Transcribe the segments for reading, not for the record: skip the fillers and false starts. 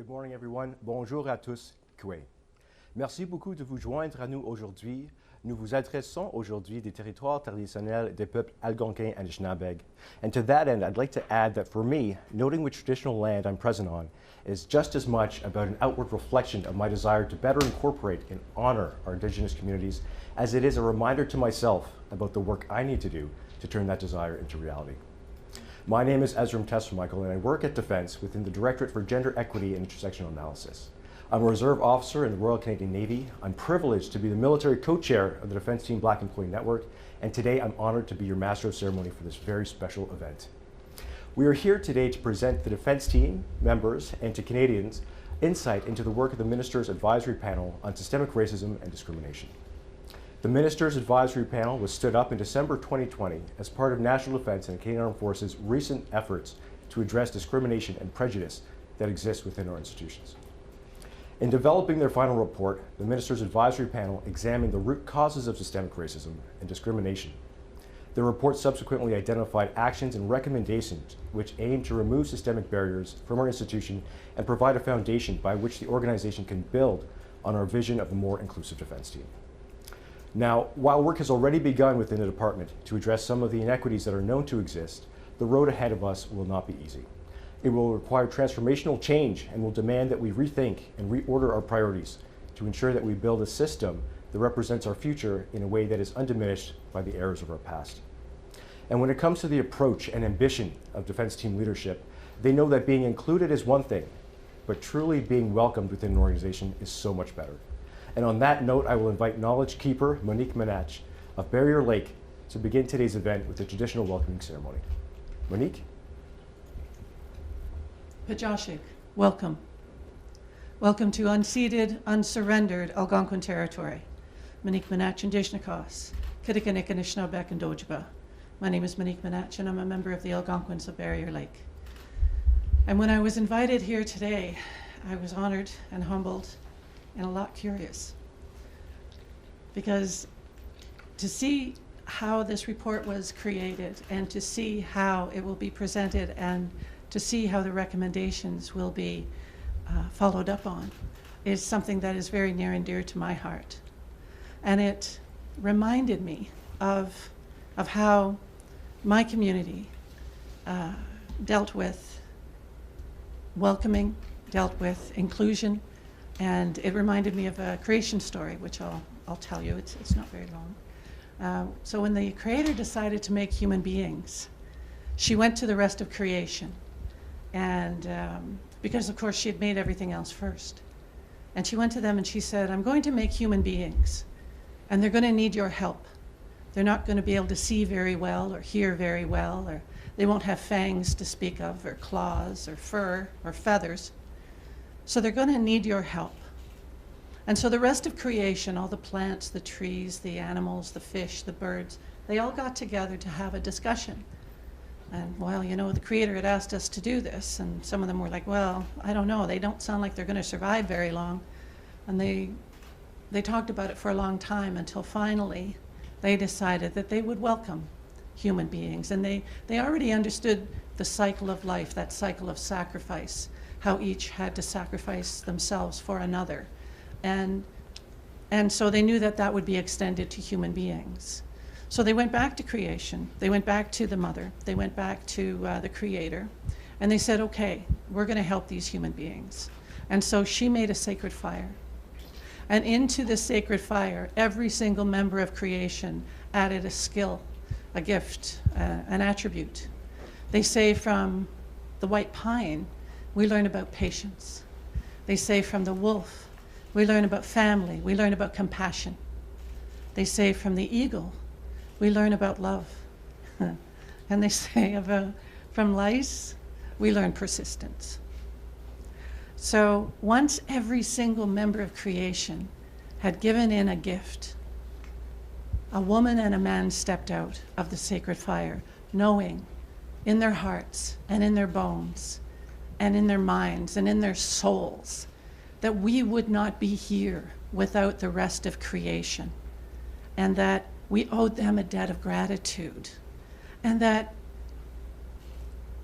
Good morning, everyone. Bonjour à tous. Kwe. Merci beaucoup de vous joindre à nous aujourd'hui. Nous vous adressons aujourd'hui des territoires traditionnels des peuples Algonquin and Anishinaabe. And to that end, I'd like to add that for me, noting which traditional land I'm present on is just as much about an outward reflection of my desire to better incorporate and honor our Indigenous communities as it is a reminder to myself about the work I need to do to turn that desire into reality. My name is Ezra Tesfamichael, and I work at Defence within the Directorate for Gender Equity and Intersectional Analysis. I'm a reserve officer in the Royal Canadian Navy. I'm privileged to be the military co-chair of the Defence Team Black Employee Network, and today I'm honored to be your Master of Ceremony for this very special event. We are here today to present the Defence Team members and to Canadians insight into the work of the Minister's Advisory Panel on Systemic Racism and Discrimination. The Minister's Advisory Panel was stood up in December 2020 as part of National Defence and Canadian Armed Forces' recent efforts to address discrimination and prejudice that exists within our institutions. In developing their final report, the Minister's Advisory Panel examined the root causes of systemic racism and discrimination. The report subsequently identified actions and recommendations which aim to remove systemic barriers from our institution and provide a foundation by which the organization can build on our vision of a more inclusive defense team. Now, while work has already begun within the department to address some of the inequities that are known to exist, the road ahead of us will not be easy. It will require transformational change and will demand that we rethink and reorder our priorities to ensure that we build a system that represents our future in a way that is undiminished by the errors of our past. And when it comes to the approach and ambition of defense team leadership, they know that being included is one thing, but truly being welcomed within an organization is so much better. And on that note, I will invite Knowledge Keeper Monique Manach of Barrier Lake to begin today's event with the traditional welcoming ceremony. Monique? Pajashik, welcome. Welcome to unceded, unsurrendered Algonquin territory. Monique Manach and Deshnikos, Kitikanik and Anishinaabe and Dojaba. My name is Monique Manach and I'm a member of the Algonquins of Barrier Lake. And when I was invited here today, I was honored and humbled and a lot curious. Because to see how this report was created and to see how it will be presented and to see how the recommendations will be followed up on is something that is very near and dear to my heart. And it reminded me of how my community dealt with welcoming, dealt with inclusion, and it reminded me of a creation story, which I'll tell you. It's not very long. So when the Creator decided to make human beings, she went to the rest of creation. And because of course she had made everything else first. And she went to them and she said, I'm going to make human beings and they're going to need your help. They're not going to be able to see very well or hear very well, or they won't have fangs to speak of, or claws or fur or feathers. So they're going to need your help. And so the rest of creation, all the plants, the trees, the animals, the fish, the birds, they all got together to have a discussion. And well, you know, the Creator had asked us to do this, and some of them were like, well, I don't know, they don't sound like they're going to survive very long. And they talked about it for a long time until finally they decided that they would welcome human beings. And they already understood the cycle of life, that cycle of sacrifice, how each had to sacrifice themselves for another. And so they knew that that would be extended to human beings. So they went back to creation, they went back to the mother, they went back to the Creator, and they said, okay, we're going to help these human beings. And so she made a sacred fire. And into this sacred fire, every single member of creation added a skill, a gift, an attribute. They say from the white pine, we learn about patience. They say from the wolf, we learn about family, we learn about compassion. They say from the eagle, we learn about love. And they say from lice, we learn persistence. So once every single member of creation had given in a gift, a woman and a man stepped out of the sacred fire, knowing in their hearts and in their bones and in their minds and in their souls that we would not be here without the rest of creation, and that we owed them a debt of gratitude, and that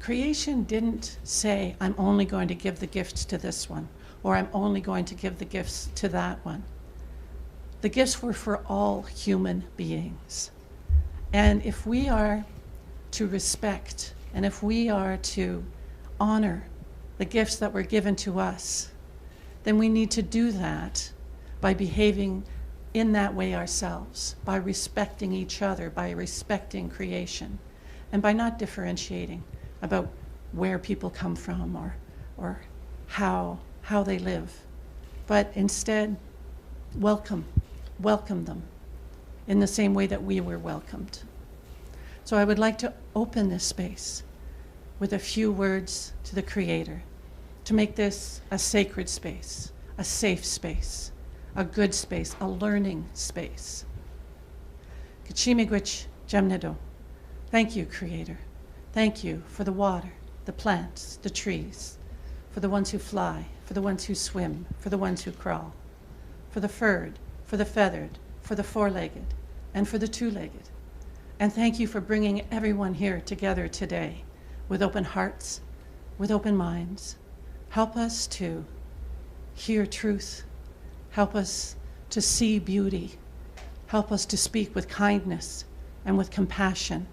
Creation didn't say, I'm only going to give the gifts to this one, or I'm only going to give the gifts to that one. The gifts were for all human beings. And if we are to respect, and if we are to honor the gifts that were given to us, then we need to do that by behaving in that way ourselves, by respecting each other, by respecting creation, and by not differentiating about where people come from or how they live, but instead welcome them in the same way that we were welcomed. So I would like to open this space with a few words to the Creator, to make this a sacred space, a safe space, a good space, a learning space. Kachimigwich Jamnedo. Thank you, Creator. Thank you for the water, the plants, the trees, for the ones who fly, for the ones who swim, for the ones who crawl, for the furred, for the feathered, for the four-legged, and for the two-legged. And thank you for bringing everyone here together today with open hearts, with open minds. Help us to hear truth. Help us to see beauty. Help us to speak with kindness and with compassion.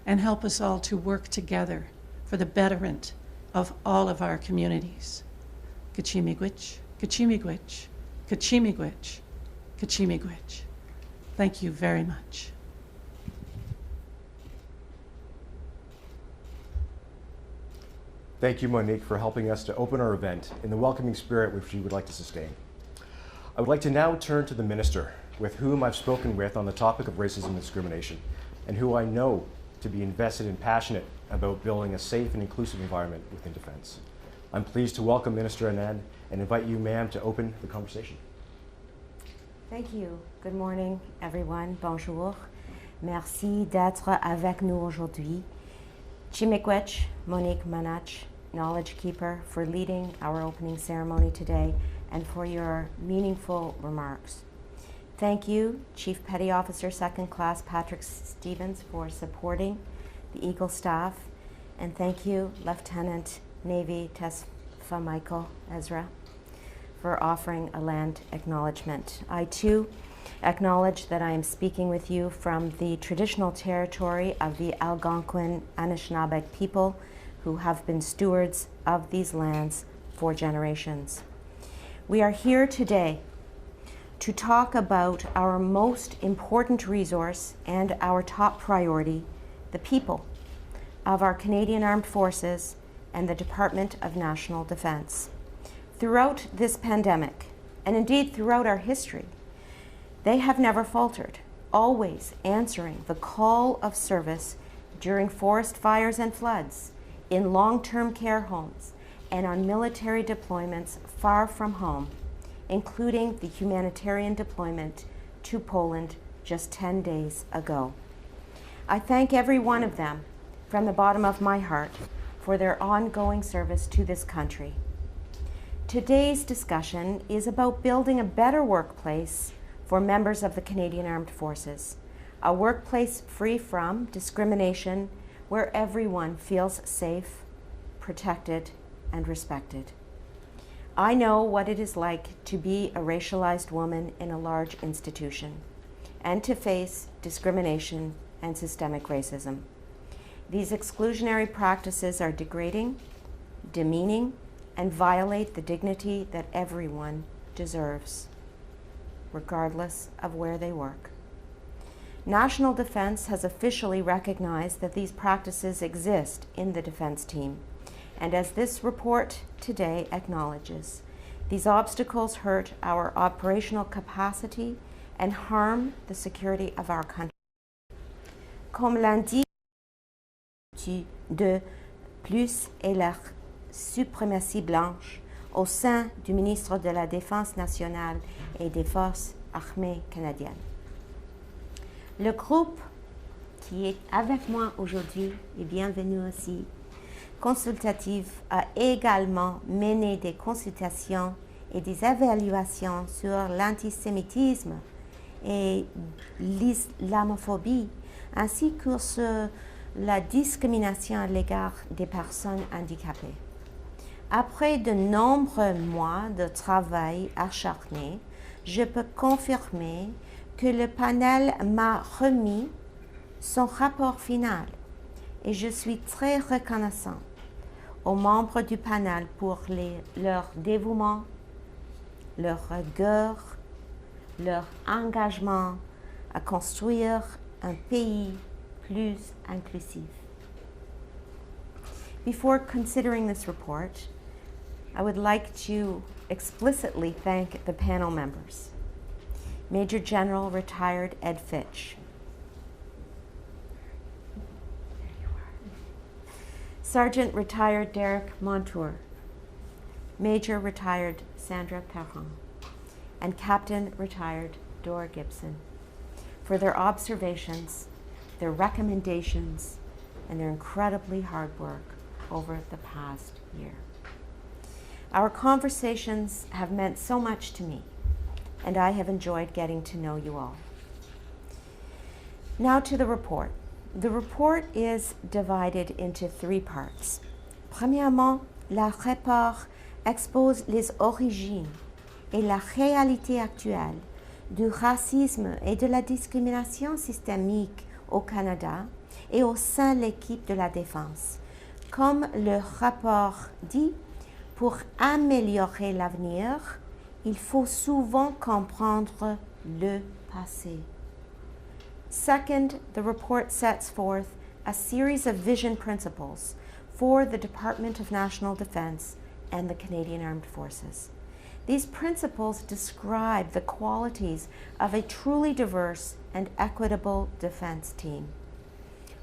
And help us all to work together for the betterment of all of our communities. Kachimigwich, Kachimigwich, Kachimigwich, Kachimigwich. Thank you very much. Thank you, Monique, for helping us to open our event in the welcoming spirit which you would like to sustain. I would like to now turn to the Minister, with whom I've spoken with on the topic of racism and discrimination, and who I know to be invested and passionate about building a safe and inclusive environment within defense. I'm pleased to welcome Minister Anand and invite you, ma'am, to open the conversation. Thank you. Good morning, everyone. Bonjour. Merci d'être avec nous aujourd'hui. Chimikwech, Monique Manach, Knowledge Keeper, for leading our opening ceremony today and for your meaningful remarks. Thank you, Chief Petty Officer, Second Class Patrick Stevens, for supporting the Eagle staff. And thank you, Lieutenant Navy Tesfa Michael Ezra, for offering a land acknowledgement. I too acknowledge that I am speaking with you from the traditional territory of the Algonquin Anishinaabe people, who have been stewards of these lands for generations. We are here today to talk about our most important resource and our top priority, the people of our Canadian Armed Forces and the Department of National Defence. Throughout this pandemic, and indeed throughout our history, they have never faltered, always answering the call of service during forest fires and floods, in long-term care homes, and on military deployments far from home, including the humanitarian deployment to Poland just 10 days ago. I thank every one of them from the bottom of my heart for their ongoing service to this country. Today's discussion is about building a better workplace for members of the Canadian Armed Forces, a workplace free from discrimination where everyone feels safe, protected, and respected. I know what it is like to be a racialized woman in a large institution and to face discrimination and systemic racism. These exclusionary practices are degrading, demeaning, and violate the dignity that everyone deserves, regardless of where they work. National Defence has officially recognized that these practices exist in the defense team. And as this report today acknowledges, these obstacles hurt our operational capacity and harm the security of our country. Comme l'indique de plus et la suprématie blanche au sein du ministre de la Défense nationale et des Forces armées canadiennes. Le groupe qui est avec moi aujourd'hui, et bienvenue aussi, consultative, a également mené des consultations et des évaluations sur l'antisémitisme et l'islamophobie, ainsi que sur la discrimination à l'égard des personnes handicapées. Après de nombreux mois de travail acharné, je peux confirmer que le panel m'a remis son rapport final et je suis très reconnaissant aux membres du panel pour leur dévouement, leur rigueur, leur engagement à construire un pays plus inclusif. Before considering this report, I would like to explicitly thank the panel members. Major General Retired Ed Fitch, Sergeant Retired Derek Montour, Major Retired Sandra Perron, and Captain Retired Dora Gibson for their observations, their recommendations, and their incredibly hard work over the past year. Our conversations have meant so much to me, and I have enjoyed getting to know you all. Now to the report. The report is divided into 3 parts. Premièrement, le rapport expose les origines et la réalité actuelle du racisme et de la discrimination systémique au Canada et au sein de l'équipe de la défense. Comme le rapport dit, pour améliorer l'avenir, il faut souvent comprendre le passé. Second, the report sets forth a series of vision principles for the Department of National Defence and the Canadian Armed Forces. These principles describe the qualities of a truly diverse and equitable defense team.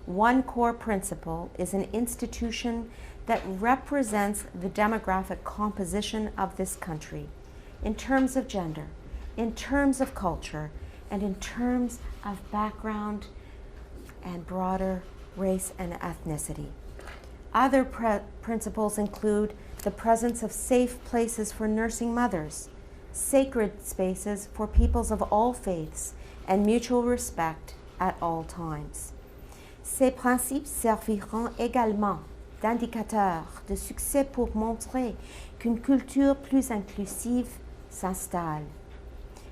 One core principle is an institution that represents the demographic composition of this country in terms of gender, in terms of culture, and in terms of background and broader race and ethnicity. Other principles include the presence of safe places for nursing mothers, sacred spaces for peoples of all faiths, and mutual respect at all times. Ces principes serviront également d'indicateurs de succès pour montrer qu'une culture plus inclusive s'installe.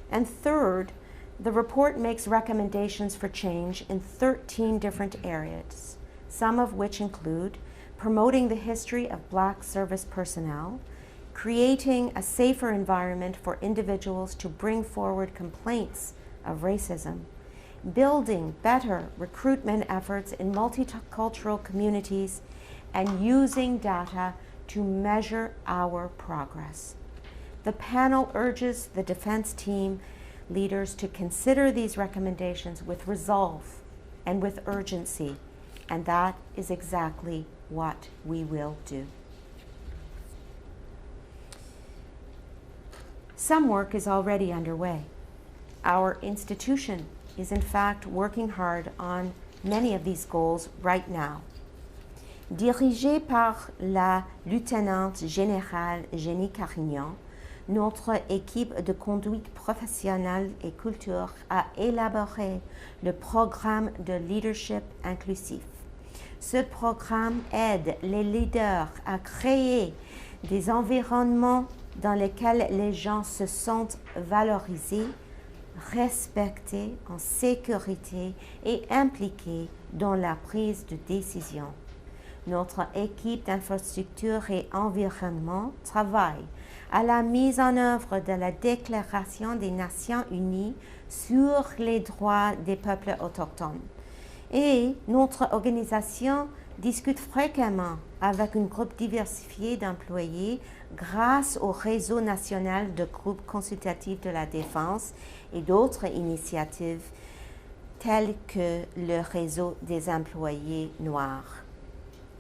And third, the report makes recommendations for change in 13 different areas, some of which include promoting the history of Black service personnel, creating a safer environment for individuals to bring forward complaints of racism, building better recruitment efforts in multicultural communities, and using data to measure our progress. The panel urges the defense team leaders to consider these recommendations with resolve and with urgency, and that is exactly what we will do. Some work is already underway. Our institution is in fact working hard on many of these goals right now. Dirigée par la lieutenant générale Jenny Carignan, notre équipe de conduite professionnelle et culture a élaboré le programme de leadership inclusif. Ce programme aide les leaders à créer des environnements dans lesquels les gens se sentent valorisés, respectés, en sécurité et impliqués dans la prise de décision. Notre équipe d'infrastructure et environnement travaille à la mise en œuvre de la Déclaration des Nations Unies sur les droits des peuples autochtones. Et notre organisation discute fréquemment avec un groupe diversifié d'employés grâce au réseau national de groupes consultatifs de la défense et d'autres initiatives telles que le réseau des employés noirs.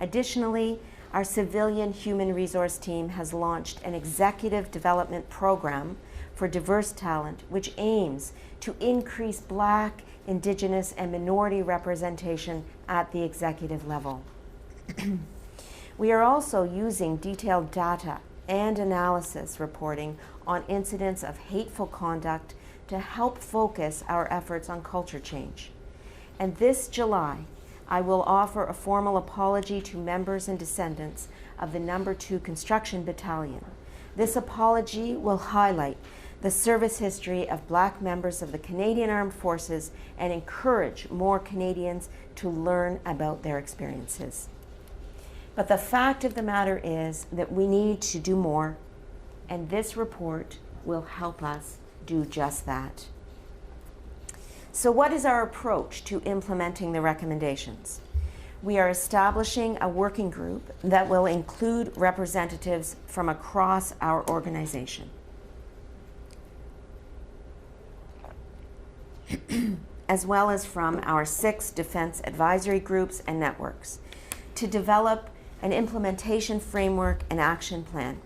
Additionally, our civilian human resource team has launched an executive development program for diverse talent, which aims to increase Black, Indigenous, and minority representation at the executive level. We are also using detailed data and analysis reporting on incidents of hateful conduct to help focus our efforts on culture change. And this July, I will offer a formal apology to members and descendants of the No. 2 Construction Battalion. This apology will highlight the service history of Black members of the Canadian Armed Forces and encourage more Canadians to learn about their experiences. But the fact of the matter is that we need to do more, and this report will help us do just that. So what is our approach to implementing the recommendations? We are establishing a working group that will include representatives from across our organization, as well as from our 6 defense advisory groups and networks, to develop an implementation framework and action plan.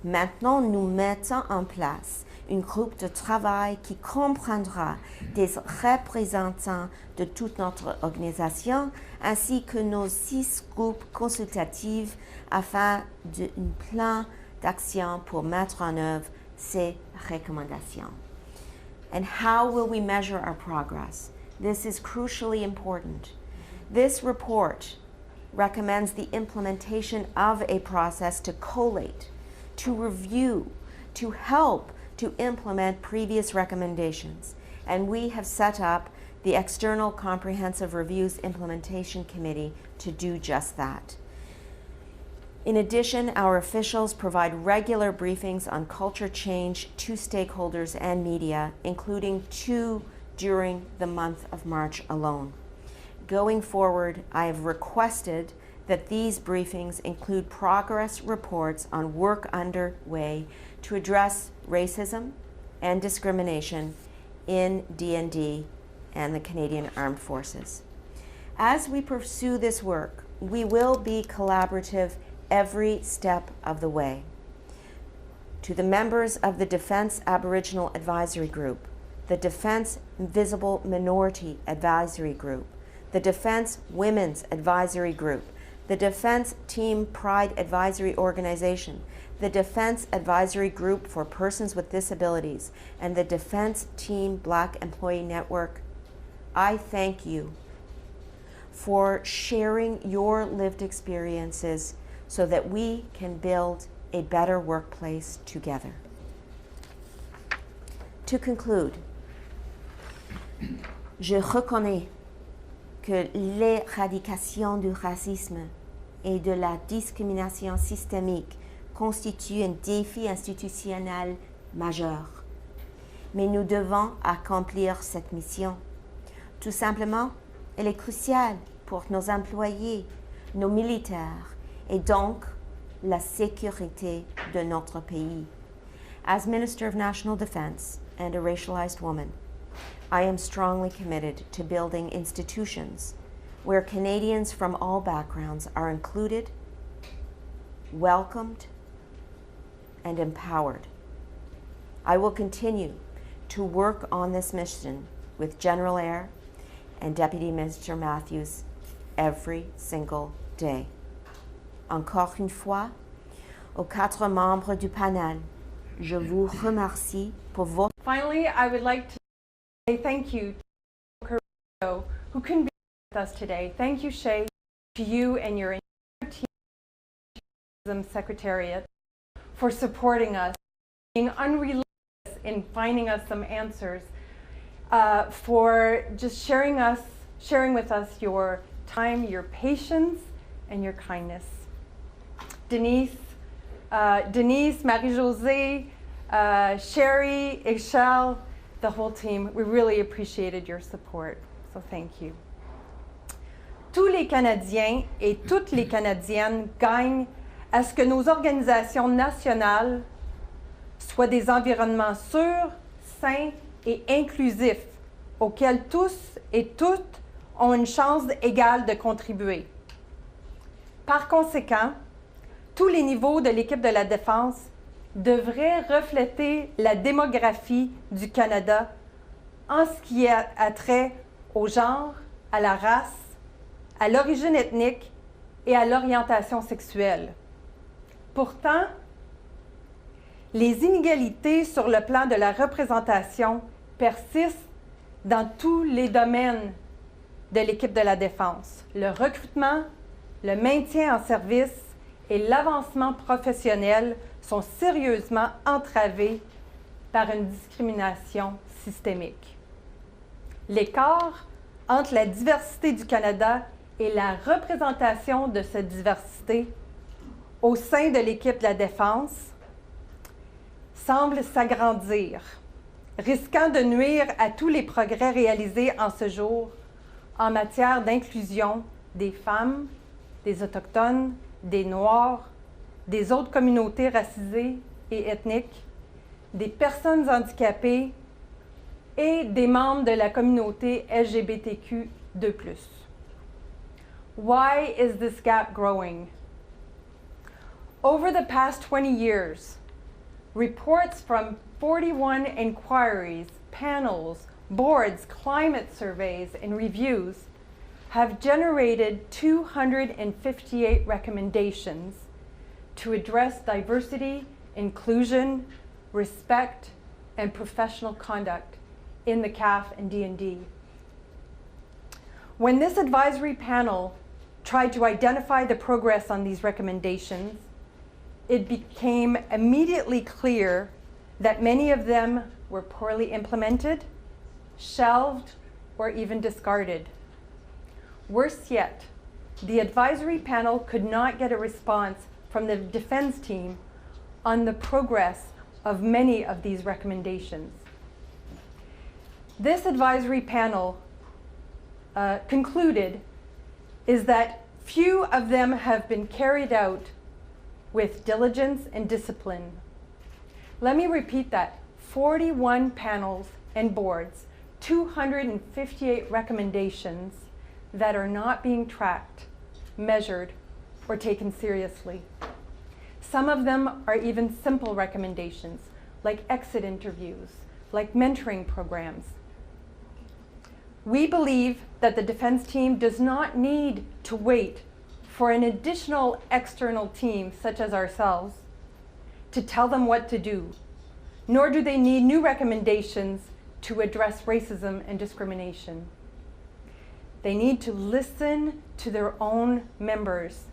Maintenant, nous mettons en place un groupe de travail qui comprendra des représentants de toute notre organisation ainsi que nos 6 groupes consultatifs afin d'un plan d'action pour mettre en œuvre ces recommendations. And how will we measure our progress? This is crucially important. This report recommends the implementation of a process to collate, to review, to help to implement previous recommendations. And we have set up the External Comprehensive Reviews Implementation Committee to do just that. In addition, our officials provide regular briefings on culture change to stakeholders and media, including 2 during the month of March alone. Going forward, I have requested that these briefings include progress reports on work underway to address racism and discrimination in DND and the Canadian Armed Forces. As we pursue this work, we will be collaborative every step of the way. To the members of the Defense Aboriginal Advisory Group, the Defense Invisible Minority Advisory Group, the Defense Women's Advisory Group, the Defense Team Pride Advisory Organization, the Defense Advisory Group for Persons with Disabilities, and the Defense Team Black Employee Network, I thank you for sharing your lived experiences so that we can build a better workplace together. To conclude, je reconnais que l'éradication du racisme et de la discrimination systémique constitue un défi institutionnel majeur. Mais nous devons accomplir cette mission. Tout simplement, elle est cruciale pour nos employés, nos militaires, et donc la sécurité de notre pays. As Minister of National Defense and a racialized woman, I am strongly committed to building institutions where Canadians from all backgrounds are included, welcomed, and empowered. I will continue to work on this mission with General Eyre and Deputy Minister Matthews every single day. Encore une fois, aux 4 membres du panel, je vous remercie pour votre... Finally, I would like to say thank you to Carrillo, who couldn't be with us today. Thank you, Shay, to you and your entire team, Secretariat, for supporting us, being unrelenting in finding us some answers, for just sharing with us your time, your patience, and your kindness. Denise, Marie-Josée, Sherry, Ishel, the whole team, we really appreciated your support, so thank you. Tous les Canadiens et toutes les Canadiennes gagnent à ce que nos organisations nationales soient des environnements sûrs, sains et inclusifs, auxquels tous et toutes ont une chance égale de contribuer. Par conséquent, tous les niveaux de l'équipe de la Défense devraient refléter la démographie du Canada en ce qui a trait au genre, à la race, à l'origine ethnique et à l'orientation sexuelle. Pourtant, les inégalités sur le plan de la représentation persistent dans tous les domaines de l'équipe de la défense. Le recrutement, le maintien en service et l'avancement professionnel sont sérieusement entravés par une discrimination systémique. L'écart entre la diversité du Canada et la représentation de cette diversité au sein de l'équipe de la défense semble s'agrandir, risquant de nuire à tous les progrès réalisés en ce jour en matière d'inclusion des femmes, des Autochtones, des Noirs, des autres communautés racisées et ethniques, des personnes handicapées et des membres de la communauté LGBTQ2+. Why is this gap growing? Over the past 20 years, reports from 41 inquiries, panels, boards, climate surveys, and reviews have generated 258 recommendations to address diversity, inclusion, respect, and professional conduct in the CAF and D&D. When this advisory panel tried to identify the progress on these recommendations, it became immediately clear that many of them were poorly implemented, shelved, or even discarded. Worse yet, the advisory panel could not get a response from the defense team on the progress of many of these recommendations. This advisory panel concluded is that few of them have been carried out with diligence and discipline. Let me repeat that. 41 panels and boards, 258 recommendations that are not being tracked, measured, or taken seriously. Some of them are even simple recommendations, like exit interviews, like mentoring programs. We believe that the defense team does not need to wait for an additional external team, such as ourselves, to tell them what to do, nor do they need new recommendations to address racism and discrimination. They need to listen to their own members,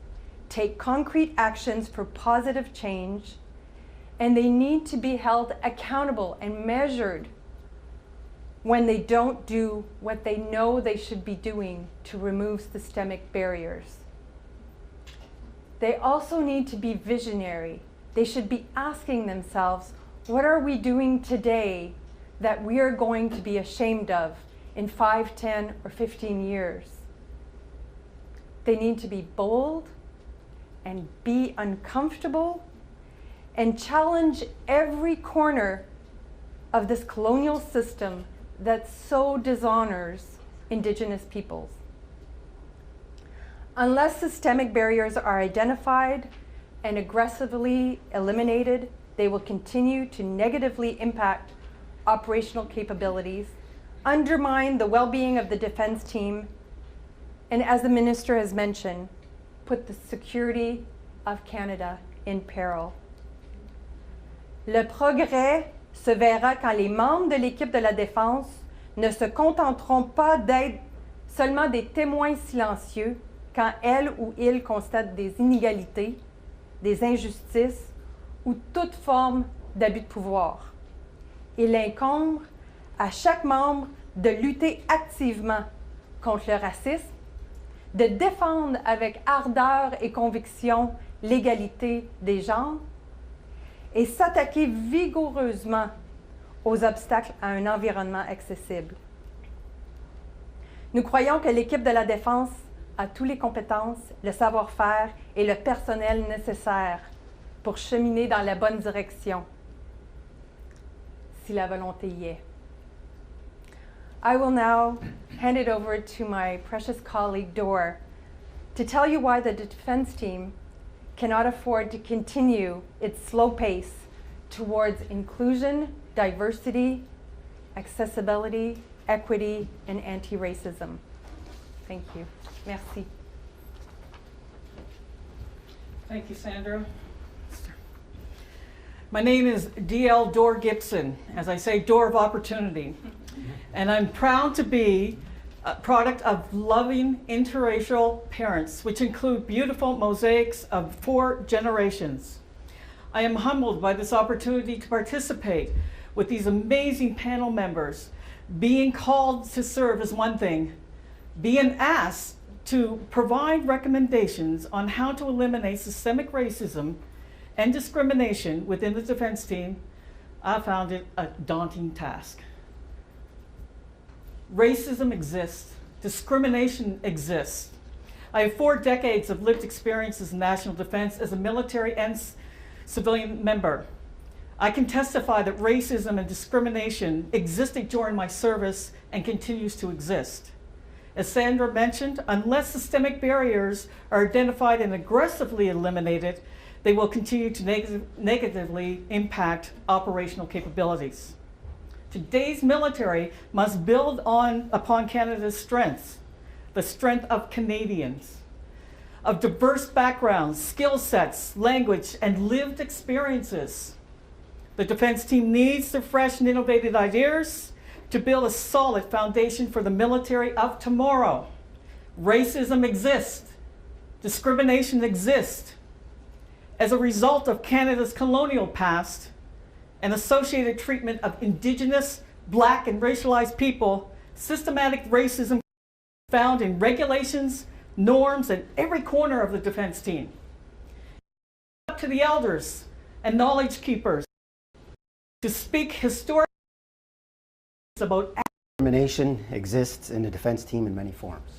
take concrete actions for positive change, and they need to be held accountable and measured when they don't do what they know they should be doing to remove systemic barriers. They also need to be visionary. They should be asking themselves, what are we doing today that we are going to be ashamed of in 5, 10, or 15 years? They need to be bold and be uncomfortable and challenge every corner of this colonial system that so dishonors Indigenous peoples. Unless systemic barriers are identified and aggressively eliminated, they will continue to negatively impact operational capabilities, undermine the well-being of the defense team, and as the Minister has mentioned, put the security of Canada in peril. Le progrès se verra quand les membres de l'équipe de la défense ne se contenteront pas d'être seulement des témoins silencieux quand elles ou ils constatent des inégalités, des injustices ou toute forme d'abus de pouvoir. Il incombe à chaque membre de lutter activement contre le racisme, de défendre avec ardeur et conviction l'égalité des genres et s'attaquer vigoureusement aux obstacles à un environnement accessible. Nous croyons que l'équipe de la défense a toutes les compétences, le savoir-faire et le personnel nécessaires pour cheminer dans la bonne direction, si la volonté y est. I will now hand it over to my precious colleague, Dor, to tell you why the defense team cannot afford to continue its slow pace towards inclusion, diversity, accessibility, equity, and anti-racism. Thank you. Merci. Thank you, Sandra. My name is D.L. Dor Gibson, as I say, Door of Opportunity. And I'm proud to be a product of loving interracial parents, which include beautiful mosaics of 4 generations. I am humbled by this opportunity to participate with these amazing panel members. Being called to serve is one thing. Being asked to provide recommendations on how to eliminate systemic racism and discrimination within the defense team, I found it a daunting task. Racism exists. Discrimination exists. I have 4 decades of lived experiences in national defense as a military and civilian member. I can testify that racism and discrimination existed during my service and continues to exist. As Sandra mentioned, unless systemic barriers are identified and aggressively eliminated, they will continue to negatively impact operational capabilities. Today's military must build upon Canada's strengths, the strength of Canadians, of diverse backgrounds, skill sets, language, and lived experiences. The defense team needs the fresh and innovative ideas to build a solid foundation for the military of tomorrow. Racism exists. Discrimination exists. As a result of Canada's colonial past and associated treatment of Indigenous, Black, and racialized people, systematic racism is found in regulations, norms, in every corner of the defense team. It's up to the elders and knowledge keepers to speak historically about discrimination exists in the defense team in many forms.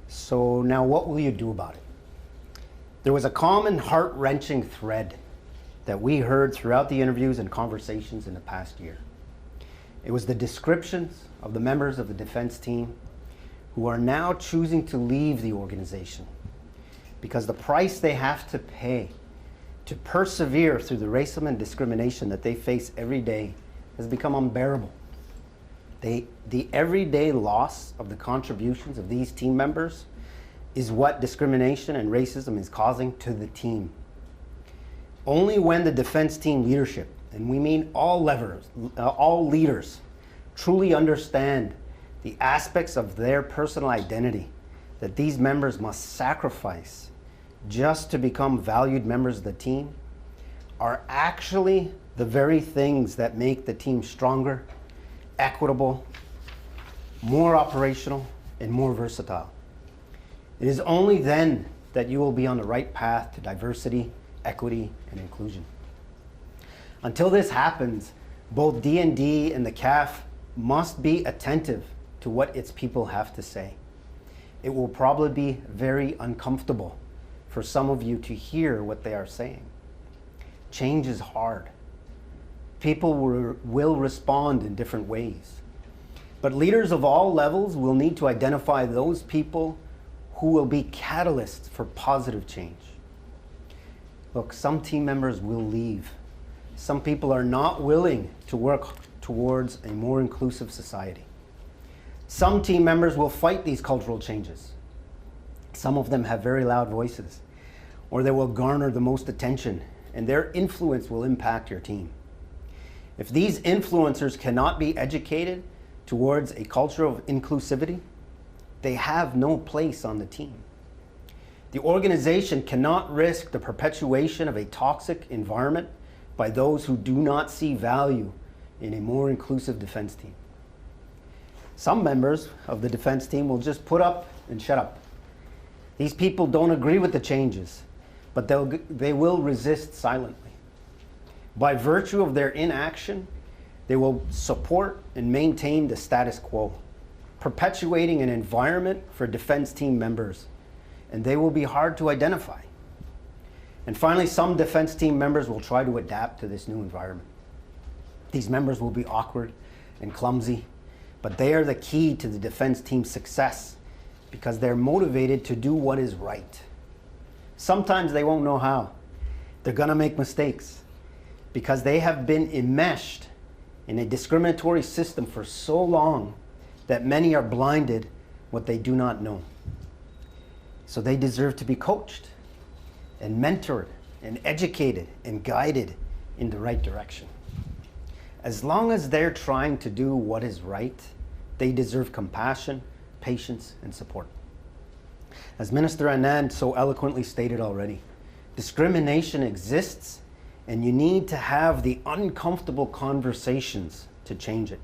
So now what will you do about it? There was a common heart-wrenching thread that we heard throughout the interviews and conversations in the past year. It was the descriptions of the members of the defense team who are now choosing to leave the organization because the price they have to pay to persevere through the racism and discrimination that they face every day has become unbearable. The everyday loss of the contributions of these team members is what discrimination and racism is causing to the team. Only when the defense team leadership, and we mean all leaders, truly understand the aspects of their personal identity that these members must sacrifice just to become valued members of the team, are actually the very things that make the team stronger, equitable, more operational, and more versatile. It is only then that you will be on the right path to diversity, equity, and inclusion. Until this happens, both D&D and the CAF must be attentive to what its people have to say. It will probably be very uncomfortable for some of you to hear what they are saying. Change is hard. People will respond in different ways. But leaders of all levels will need to identify those people who will be catalysts for positive change. Look, some team members will leave. Some people are not willing to work towards a more inclusive society. Some team members will fight these cultural changes. Some of them have very loud voices, or they will garner the most attention, and their influence will impact your team. If these influencers cannot be educated towards a culture of inclusivity, they have no place on the team. The organization cannot risk the perpetuation of a toxic environment by those who do not see value in a more inclusive defense team. Some members of the defense team will just put up and shut up. These people don't agree with the changes, but they will resist silently. By virtue of their inaction, they will support and maintain the status quo, perpetuating an environment for defense team members, and they will be hard to identify. And finally, some defense team members will try to adapt to this new environment. These members will be awkward and clumsy, but they are the key to the defense team's success because they're motivated to do what is right. Sometimes they won't know how. They're gonna make mistakes because they have been enmeshed in a discriminatory system for so long that many are blinded what they do not know. So they deserve to be coached and mentored and educated and guided in the right direction. As long as they're trying to do what is right, They deserve compassion, patience, and support. As Minister Anand so eloquently stated already, discrimination exists, and you need to have the uncomfortable conversations to change it.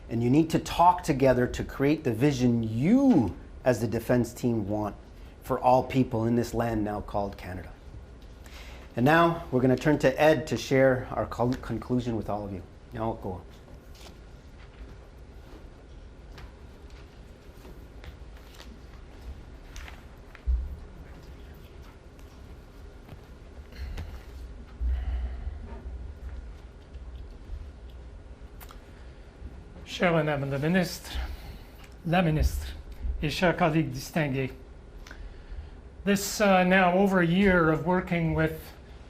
And you need to talk together to create the vision you, as the defense team, want for all people in this land now called Canada. And now we're going to turn to Ed to share our conclusion with all of you. Now go. Cher Madame la Ministre, et chers collègues distingués, this now over a year of working with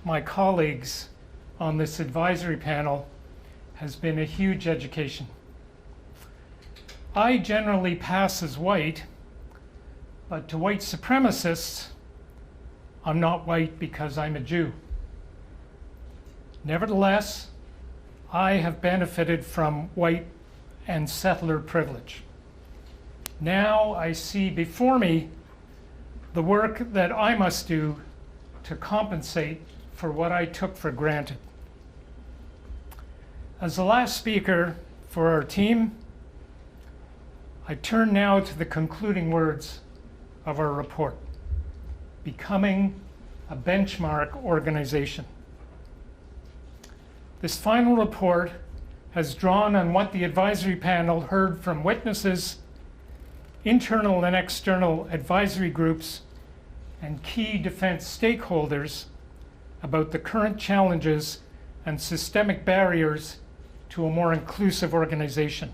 my colleagues on this advisory panel has been a huge education. I generally pass as white, but to white supremacists, I'm not white because I'm a Jew. Nevertheless, I have benefited from white and settler privilege. Now I see before me the work that I must do to compensate for what I took for granted. As the last speaker for our team, I turn now to the concluding words of our report, becoming a benchmark organization. This final report has drawn on what the advisory panel heard from witnesses, internal and external advisory groups, and key defense stakeholders about the current challenges and systemic barriers to a more inclusive organization.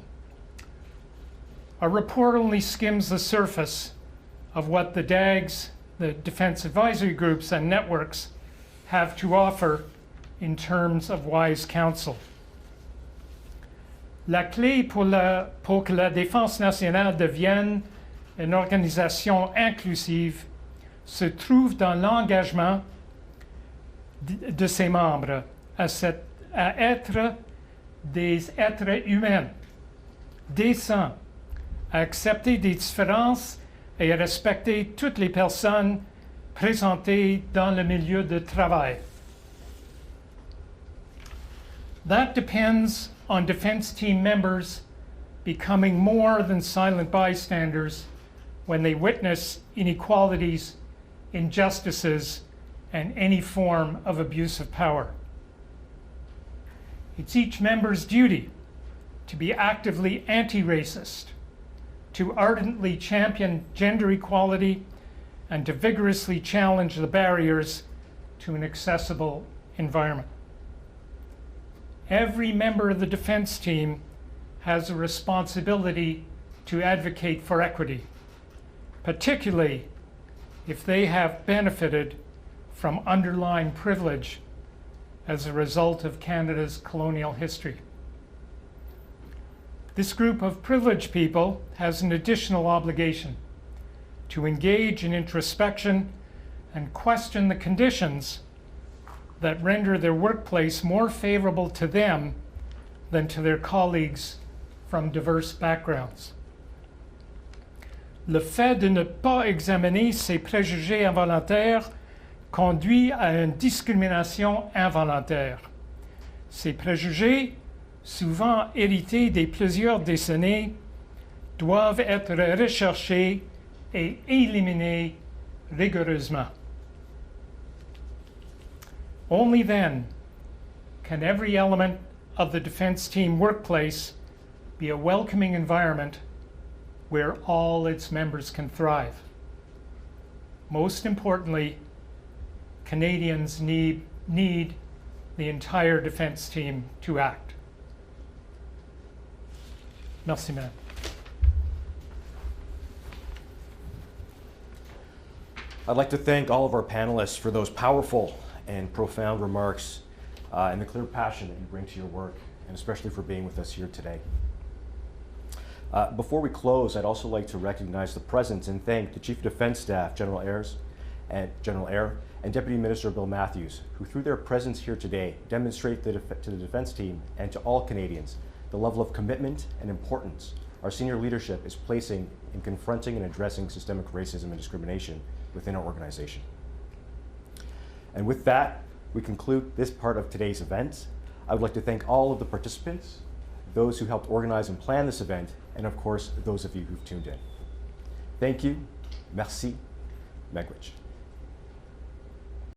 Our report only skims the surface of what the DAGs, the defense advisory groups and networks, have to offer in terms of wise counsel. La clé pour que la Défense nationale devienne une organisation inclusive se trouve dans l'engagement de ses membres à être des êtres humains, décents, à accepter des différences et à respecter toutes les personnes présentées dans le milieu de travail. That depends on defense team members becoming more than silent bystanders when they witness inequalities, injustices, and any form of abuse of power. It's each member's duty to be actively anti-racist, to ardently champion gender equality, and to vigorously challenge the barriers to an accessible environment. Every member of the defense team has a responsibility to advocate for equity, particularly if they have benefited from underlying privilege as a result of Canada's colonial history. This group of privileged people has an additional obligation to engage in introspection and question the conditions that render their workplace more favorable to them than to their colleagues from diverse backgrounds. Le fait de ne pas examiner ces préjugés involontaires conduit à une discrimination involontaire. Ces préjugés, souvent hérités de plusieurs décennies, doivent être recherchés et éliminés rigoureusement. Only then can every element of the defense team workplace be a welcoming environment where all its members can thrive. Most importantly, Canadians need the entire defense team to act. Merci, Madame. I'd like to thank all of our panelists for those powerful and profound remarks and the clear passion that you bring to your work, and especially for being with us here today. Before we close, I'd also like to recognize the presence and thank the Chief of Defense Staff, General Eyre, and Deputy Minister Bill Matthews, who through their presence here today demonstrate to the defense team and to all Canadians the level of commitment and importance our senior leadership is placing in confronting and addressing systemic racism and discrimination within our organization. And with that, we conclude this part of today's event. I would like to thank all of the participants, those who helped organize and plan this event, and of course, those of you who've tuned in. Thank you. Merci. Miigwech.